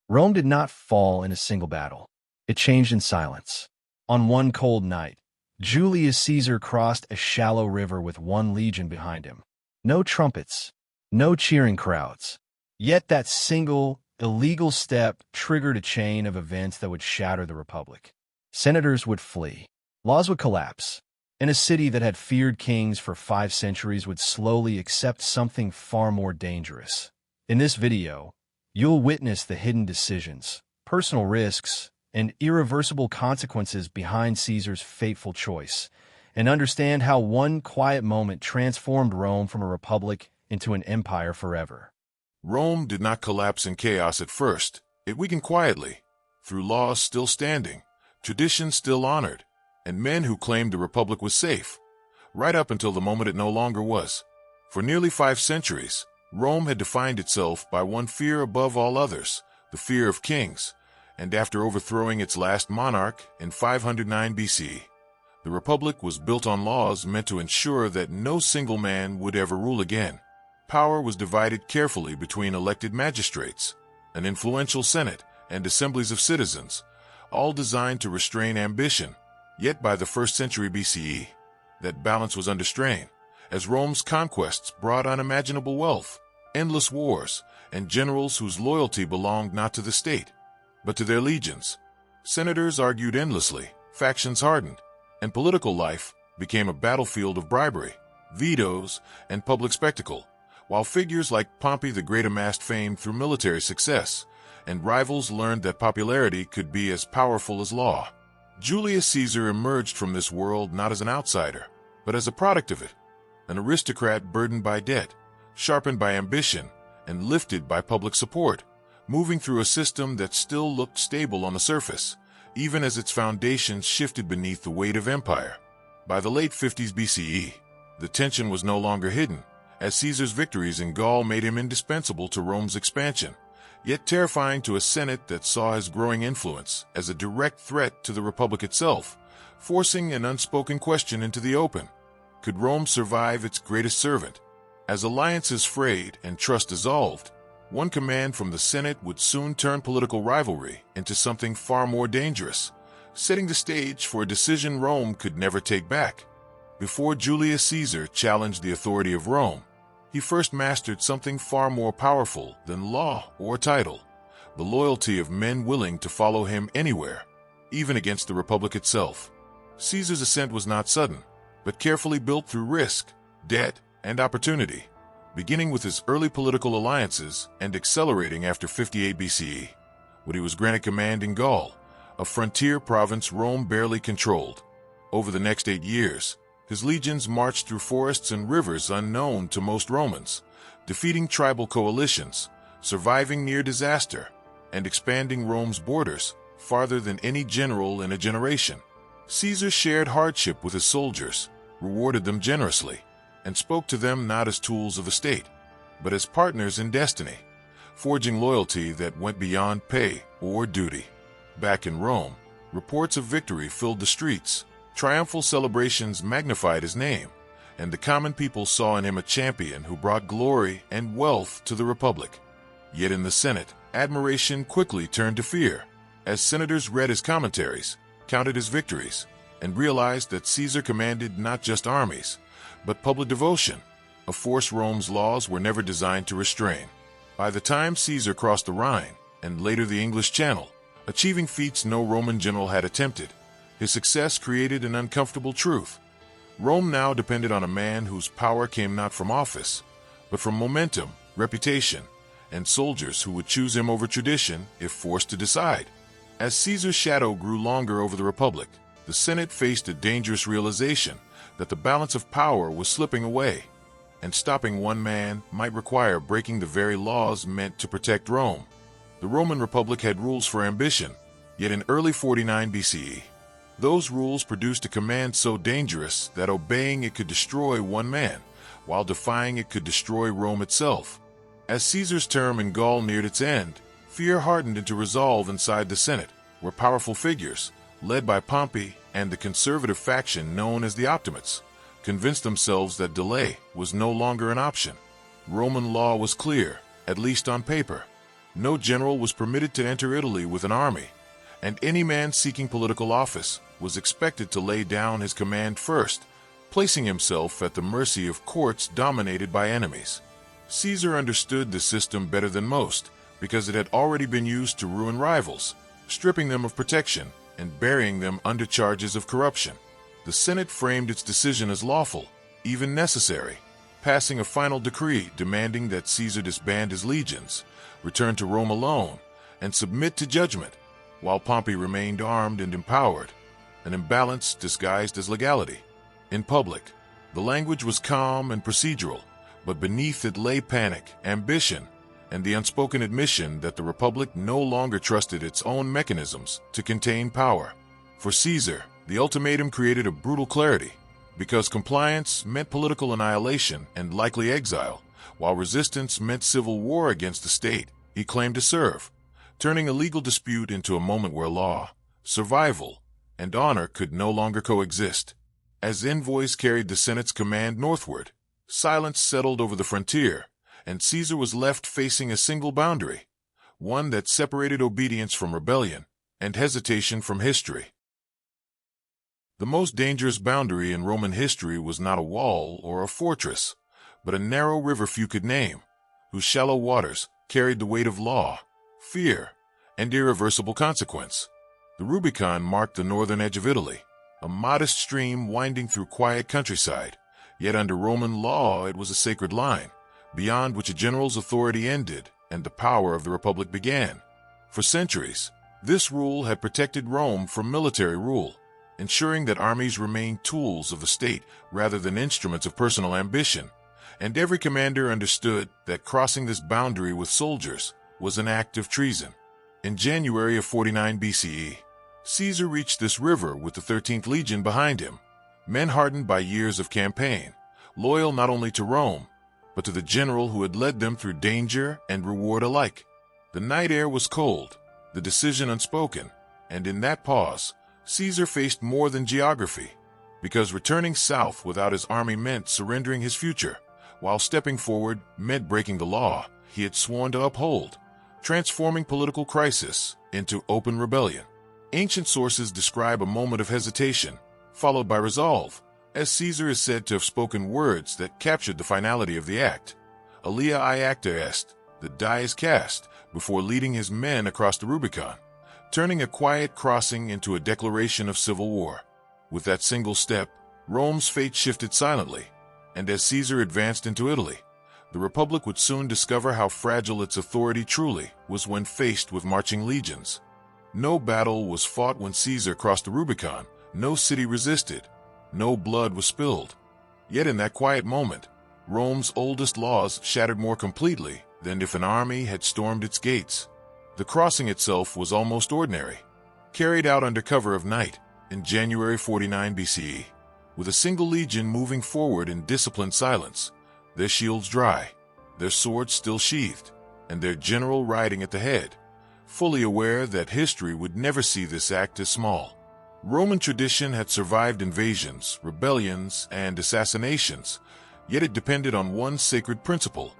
Rome did not fall in a single battle. It changed in silence. On one cold night, Julius Caesar crossed a shallow river with one legion behind him. No trumpets, no cheering crowds. Yet that single, illegal step triggered a chain of events that would shatter the Republic. Senators would flee. Laws would collapse. And a city that had feared kings for 5 centuries would slowly accept something far more dangerous. In this video, you'll witness the hidden decisions, personal risks, and irreversible consequences behind Caesar's fateful choice, and understand how one quiet moment transformed Rome from a republic into an empire forever. Rome did not collapse in chaos at first. It weakened quietly, through laws still standing, traditions still honored, and men who claimed the republic was safe, right up until the moment it no longer was. For nearly 5 centuries, Rome had defined itself by one fear above all others, the fear of kings, and after overthrowing its last monarch in 509 BC, the republic was built on laws meant to ensure that no single man would ever rule again. Power was divided carefully between elected magistrates, an influential senate, and assemblies of citizens, all designed to restrain ambition. Yet by the 1st century BCE, that balance was under strain, as Rome's conquests brought unimaginable wealth, endless wars, and generals whose loyalty belonged not to the state, but to their legions. Senators argued endlessly, factions hardened, and political life became a battlefield of bribery, vetoes, and public spectacle, while figures like Pompey the Great amassed fame through military success, and rivals learned that popularity could be as powerful as law. Julius Caesar emerged from this world not as an outsider, but as a product of it, an aristocrat burdened by debt, sharpened by ambition, and lifted by public support, moving through a system that still looked stable on the surface, even as its foundations shifted beneath the weight of empire. By the late 50s BCE, the tension was no longer hidden, as Caesar's victories in Gaul made him indispensable to Rome's expansion, yet terrifying to a Senate that saw his growing influence as a direct threat to the Republic itself, forcing an unspoken question into the open. Could Rome survive its greatest servant? As alliances frayed and trust dissolved, one command from the Senate would soon turn political rivalry into something far more dangerous, setting the stage for a decision Rome could never take back. Before Julius Caesar challenged the authority of Rome, he first mastered something far more powerful than law or title, the loyalty of men willing to follow him anywhere, even against the Republic itself. Caesar's ascent was not sudden, but carefully built through risk, debt, and opportunity, beginning with his early political alliances and accelerating after 58 BCE, when he was granted command in Gaul, a frontier province Rome barely controlled. Over the next 8 years, his legions marched through forests and rivers unknown to most Romans, defeating tribal coalitions, surviving near disaster, and expanding Rome's borders farther than any general in a generation. Caesar shared hardship with his soldiers, rewarded them generously, and spoke to them not as tools of the state, but as partners in destiny, forging loyalty that went beyond pay or duty. Back in Rome, reports of victory filled the streets, triumphal celebrations magnified his name, and the common people saw in him a champion who brought glory and wealth to the Republic. Yet in the Senate, admiration quickly turned to fear, as senators read his commentaries, counted his victories, and realized that Caesar commanded not just armies, but public devotion, a force Rome's laws were never designed to restrain. By the time Caesar crossed the Rhine, and later the English Channel, achieving feats no Roman general had attempted, his success created an uncomfortable truth. Rome now depended on a man whose power came not from office, but from momentum, reputation, and soldiers who would choose him over tradition if forced to decide. As Caesar's shadow grew longer over the Republic, the Senate faced a dangerous realization that the balance of power was slipping away, and stopping one man might require breaking the very laws meant to protect Rome. The Roman Republic had rules for ambition, yet in early 49 BCE, those rules produced a command so dangerous that obeying it could destroy one man, while defying it could destroy Rome itself. As Caesar's term in Gaul neared its end, fear hardened into resolve inside the Senate, where powerful figures, led by Pompey and the conservative faction known as the Optimates, convinced themselves that delay was no longer an option. Roman law was clear, at least on paper. No general was permitted to enter Italy with an army, and any man seeking political office was expected to lay down his command first, placing himself at the mercy of courts dominated by enemies. Caesar understood the system better than most because it had already been used to ruin rivals, stripping them of protection and burying them under charges of corruption. The Senate framed its decision as lawful, even necessary, passing a final decree demanding that Caesar disband his legions, return to Rome alone, and submit to judgment, while Pompey remained armed and empowered, an imbalance disguised as legality. In public, the language was calm and procedural, but beneath it lay panic, ambition, and the unspoken admission that the Republic no longer trusted its own mechanisms to contain power. For Caesar, the ultimatum created a brutal clarity, because compliance meant political annihilation and likely exile, while resistance meant civil war against the state he claimed to serve, turning a legal dispute into a moment where law, survival, and honor could no longer coexist. As envoys carried the Senate's command northward, silence settled over the frontier, and Caesar was left facing a single boundary, one that separated obedience from rebellion and hesitation from history. The most dangerous boundary in Roman history was not a wall or a fortress, but a narrow river few could name, whose shallow waters carried the weight of law, fear, and irreversible consequence. The Rubicon marked the northern edge of Italy, a modest stream winding through quiet countryside, yet under Roman law it was a sacred line, beyond which a general's authority ended and the power of the Republic began. For centuries, this rule had protected Rome from military rule, ensuring that armies remained tools of the state rather than instruments of personal ambition, and every commander understood that crossing this boundary with soldiers was an act of treason. In January of 49 BCE, Caesar reached this river with the 13th Legion behind him, men hardened by years of campaign, loyal not only to Rome, but to the general who had led them through danger and reward alike. The night air was cold, the decision unspoken, and in that pause, Caesar faced more than geography, because returning south without his army meant surrendering his future, while stepping forward meant breaking the law he had sworn to uphold, transforming political crisis into open rebellion. Ancient sources describe a moment of hesitation, followed by resolve, as Caesar is said to have spoken words that captured the finality of the act. Alia I acta est, the die is cast, before leading his men across the Rubicon, turning a quiet crossing into a declaration of civil war. With that single step, Rome's fate shifted silently, and as Caesar advanced into Italy, the Republic would soon discover how fragile its authority truly was when faced with marching legions. No battle was fought when Caesar crossed the Rubicon, no city resisted, no blood was spilled. Yet in that quiet moment, Rome's oldest laws shattered more completely than if an army had stormed its gates. The crossing itself was almost ordinary, carried out under cover of night in January 49 BCE, with a single legion moving forward in disciplined silence, their shields dry, their swords still sheathed, and their general riding at the head, fully aware that history would never see this act as small. Roman tradition had survived invasions, rebellions, and assassinations, yet it depended on one sacred principle,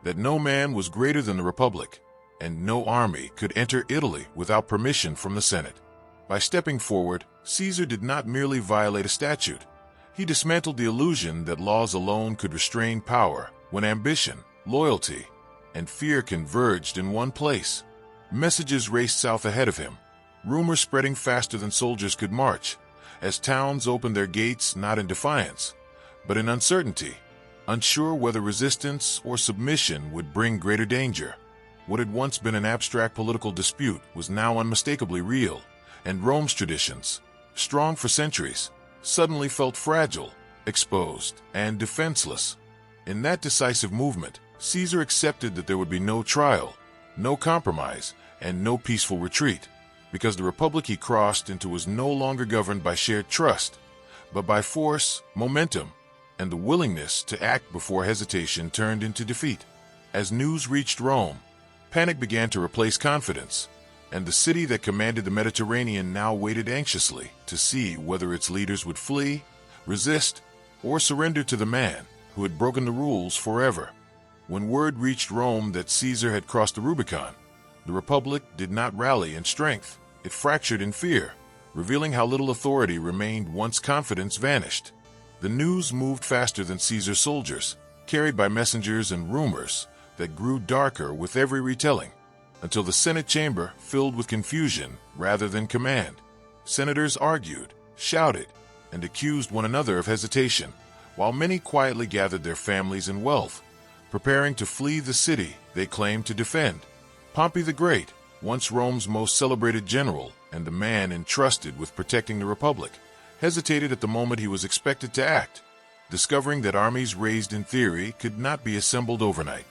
that no man was greater than the Republic, and no army could enter Italy without permission from the Senate. By stepping forward, Caesar did not merely violate a statute. He dismantled the illusion that laws alone could restrain power when ambition, loyalty, and fear converged in one place. Messages raced south ahead of him, rumors spreading faster than soldiers could march, as towns opened their gates not in defiance, but in uncertainty, unsure whether resistance or submission would bring greater danger. What had once been an abstract political dispute was now unmistakably real, and Rome's traditions, strong for centuries, suddenly felt fragile, exposed, and defenseless. In that decisive movement, Caesar accepted that there would be no trial, no compromise, and no peaceful retreat, because the republic he crossed into was no longer governed by shared trust, but by force, momentum, and the willingness to act before hesitation turned into defeat. As news reached Rome, panic began to replace confidence, and the city that commanded the Mediterranean now waited anxiously to see whether its leaders would flee, resist, or surrender to the man who had broken the rules forever. When word reached Rome that Caesar had crossed the Rubicon, The Republic did not rally in strength, it fractured in fear, revealing how little authority remained once confidence vanished. The news moved faster than Caesar's soldiers, carried by messengers and rumors that grew darker with every retelling, until the Senate chamber filled with confusion rather than command. Senators argued, shouted, and accused one another of hesitation, while many quietly gathered their families and wealth, preparing to flee the city they claimed to defend. Pompey the Great, once Rome's most celebrated general and the man entrusted with protecting the Republic, hesitated at the moment he was expected to act, discovering that armies raised in theory could not be assembled overnight.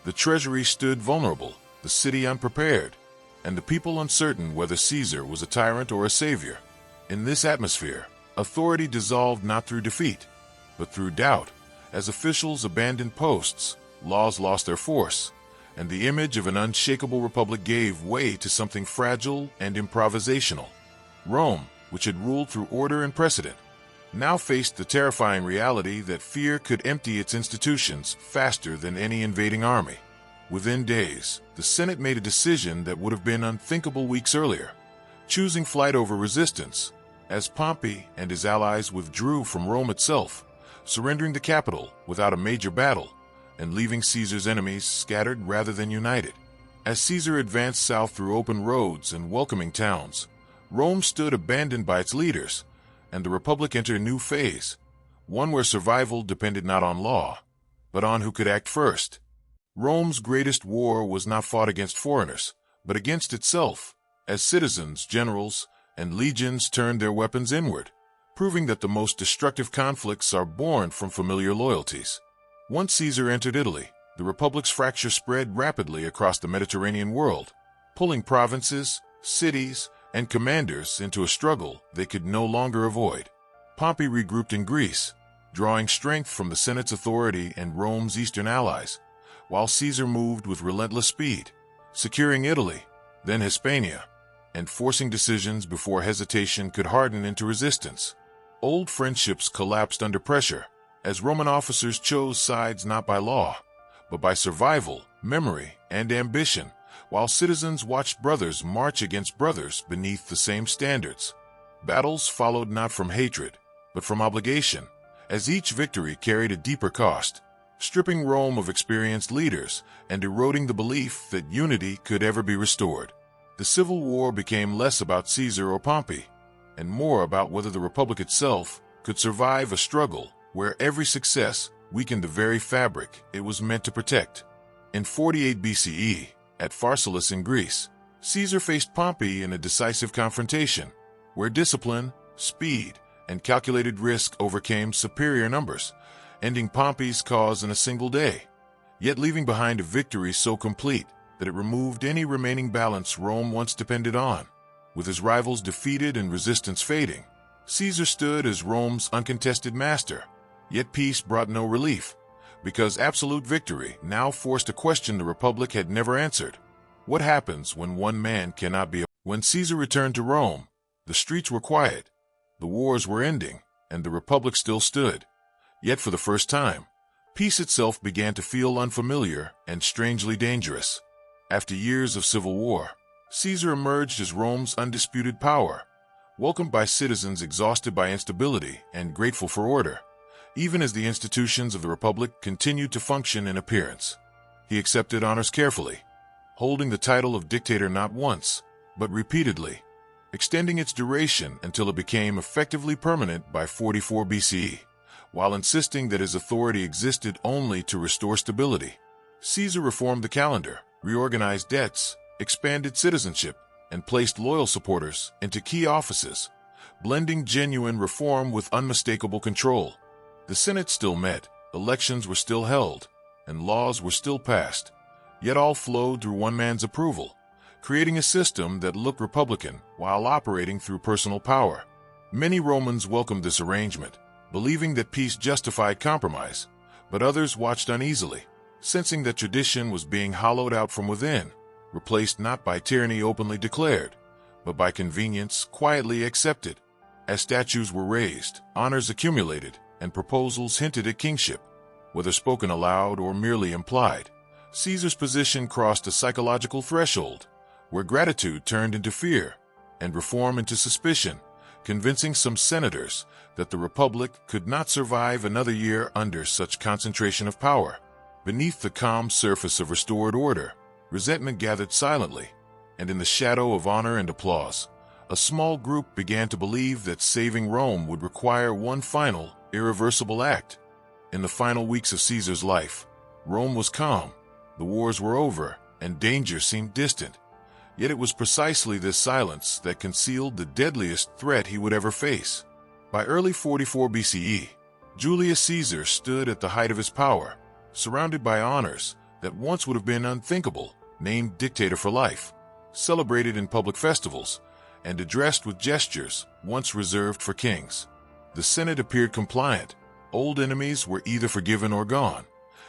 The treasury stood vulnerable, the city unprepared, and the people uncertain whether Caesar was a tyrant or a savior. In this atmosphere, authority dissolved not through defeat, but through doubt. As officials abandoned posts, laws lost their force, and the image of an unshakable republic gave way to something fragile and improvisational. Rome, which had ruled through order and precedent, now faced the terrifying reality that fear could empty its institutions faster than any invading army. Within days, the Senate made a decision that would have been unthinkable weeks earlier, choosing flight over resistance, as Pompey and his allies withdrew from Rome itself, surrendering the capital without a major battle, and leaving Caesar's enemies scattered rather than united. As Caesar advanced south through open roads and welcoming towns, Rome stood abandoned by its leaders, and the Republic entered a new phase, one where survival depended not on law, but on who could act first. Rome's greatest war was not fought against foreigners, but against itself, as citizens, generals, and legions turned their weapons inward, proving that the most destructive conflicts are born from familiar loyalties. Once Caesar entered Italy, the Republic's fracture spread rapidly across the Mediterranean world, pulling provinces, cities, and commanders into a struggle they could no longer avoid. Pompey regrouped in Greece, drawing strength from the Senate's authority and Rome's eastern allies, while Caesar moved with relentless speed, securing Italy, then Hispania, and forcing decisions before hesitation could harden into resistance. Old friendships collapsed under pressure, as Roman officers chose sides not by law, but by survival, memory, and ambition, while citizens watched brothers march against brothers beneath the same standards. Battles followed not from hatred, but from obligation, as each victory carried a deeper cost, stripping Rome of experienced leaders and eroding the belief that unity could ever be restored. The Civil War became less about Caesar or Pompey, and more about whether the Republic itself could survive a struggle where every success weakened the very fabric it was meant to protect. In 48 BCE, at Pharsalus in Greece, Caesar faced Pompey in a decisive confrontation, where discipline, speed, and calculated risk overcame superior numbers, ending Pompey's cause in a single day, yet leaving behind a victory so complete that it removed any remaining balance Rome once depended on. With his rivals defeated and resistance fading, Caesar stood as Rome's uncontested master. Yet peace brought no relief, because absolute victory now forced a question the Republic had never answered. What happens when one man cannot be? When Caesar returned to Rome, the streets were quiet, the wars were ending, and the Republic still stood. Yet for the first time, peace itself began to feel unfamiliar and strangely dangerous. After years of civil war, Caesar emerged as Rome's undisputed power, welcomed by citizens exhausted by instability and grateful for order. Even as the institutions of the Republic continued to function in appearance, he accepted honors carefully, holding the title of dictator not once, but repeatedly, extending its duration until it became effectively permanent by 44 BCE, while insisting that his authority existed only to restore stability. Caesar reformed the calendar, reorganized debts, expanded citizenship, and placed loyal supporters into key offices, blending genuine reform with unmistakable control. The Senate still met, elections were still held, and laws were still passed, yet all flowed through one man's approval, creating a system that looked republican while operating through personal power. Many Romans welcomed this arrangement, believing that peace justified compromise, but others watched uneasily, sensing that tradition was being hollowed out from within, replaced not by tyranny openly declared, but by convenience quietly accepted. As statues were raised, honors accumulated, and proposals hinted at kingship, whether spoken aloud or merely implied, Caesar's position crossed a psychological threshold, where gratitude turned into fear and reform into suspicion, convincing some senators that the Republic could not survive another year under such concentration of power. Beneath the calm surface of restored order, resentment gathered silently, and in the shadow of honor and applause, a small group began to believe that saving Rome would require one final, irreversible act. In the final weeks of Caesar's life, Rome was calm, the wars were over, and danger seemed distant. Yet it was precisely this silence that concealed the deadliest threat he would ever face. By early 44 BCE, Julius Caesar stood at the height of his power, surrounded by honors that once would have been unthinkable, named dictator for life, celebrated in public festivals, and addressed with gestures once reserved for kings. The Senate appeared compliant, old enemies were either forgiven or gone,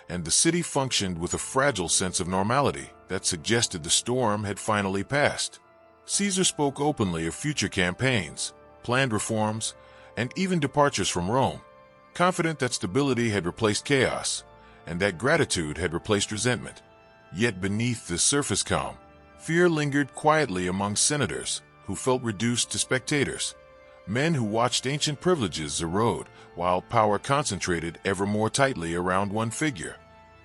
and the city functioned with a fragile sense of normality that suggested the storm had finally passed. Caesar spoke openly of future campaigns, planned reforms, and even departures from Rome, confident that stability had replaced chaos, and that gratitude had replaced resentment. Yet beneath this surface calm, fear lingered quietly among senators who felt reduced to spectators, men who watched ancient privileges erode while power concentrated ever more tightly around one figure.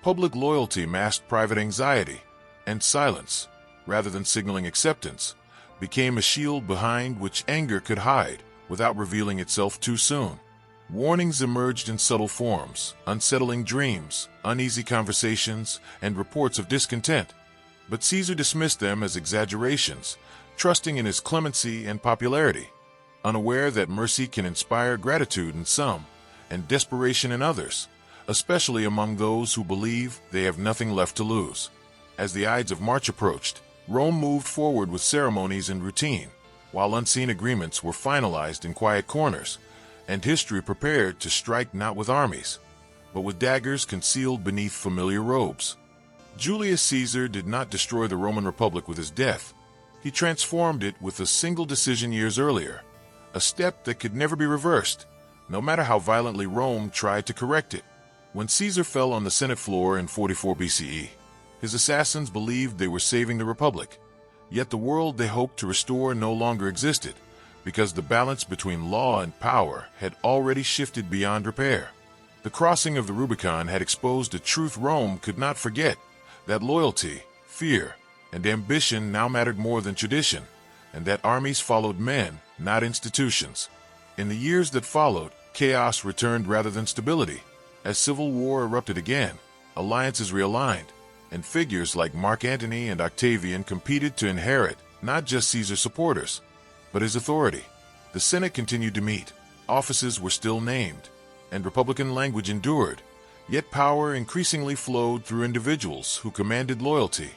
Public loyalty masked private anxiety, and silence, rather than signaling acceptance, became a shield behind which anger could hide without revealing itself too soon. Warnings emerged in subtle forms, unsettling dreams, uneasy conversations, and reports of discontent. But Caesar dismissed them as exaggerations, trusting in his clemency and popularity, unaware that mercy can inspire gratitude in some and desperation in others, especially among those who believe they have nothing left to lose. As the Ides of March approached, Rome moved forward with ceremonies and routine, while unseen agreements were finalized in quiet corners, and history prepared to strike not with armies, but with daggers concealed beneath familiar robes. Julius Caesar did not destroy the Roman Republic with his death. He transformed it with a single decision years earlier, a step that could never be reversed, no matter how violently Rome tried to correct it. When Caesar fell on the Senate floor in 44 BCE, his assassins believed they were saving the Republic. Yet the world they hoped to restore no longer existed, because the balance between law and power had already shifted beyond repair. The crossing of the Rubicon had exposed a truth Rome could not forget, that loyalty, fear, and ambition now mattered more than tradition, and that armies followed men, not institutions. In the years that followed, chaos returned rather than stability. As civil war erupted again, alliances realigned, and figures like Mark Antony and Octavian competed to inherit not just Caesar's supporters, but his authority. The Senate continued to meet, offices were still named, and Republican language endured, yet power increasingly flowed through individuals who commanded loyalty,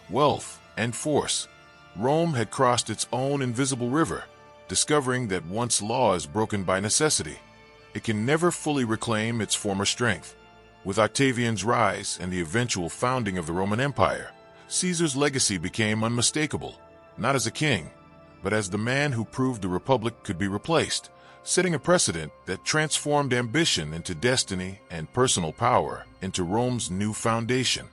wealth, and force. Rome had crossed its own invisible river, discovering that once law is broken by necessity, it can never fully reclaim its former strength. With Octavian's rise and the eventual founding of the Roman Empire, Caesar's legacy became unmistakable, not as a king, but as the man who proved the Republic could be replaced, setting a precedent that transformed ambition into destiny and personal power into Rome's new foundation.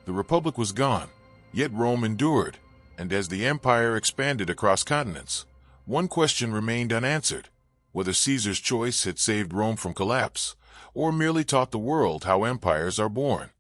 The Republic was gone, yet Rome endured, and as the empire expanded across continents, one question remained unanswered: whether Caesar's choice had saved Rome from collapse, or merely taught the world how empires are born.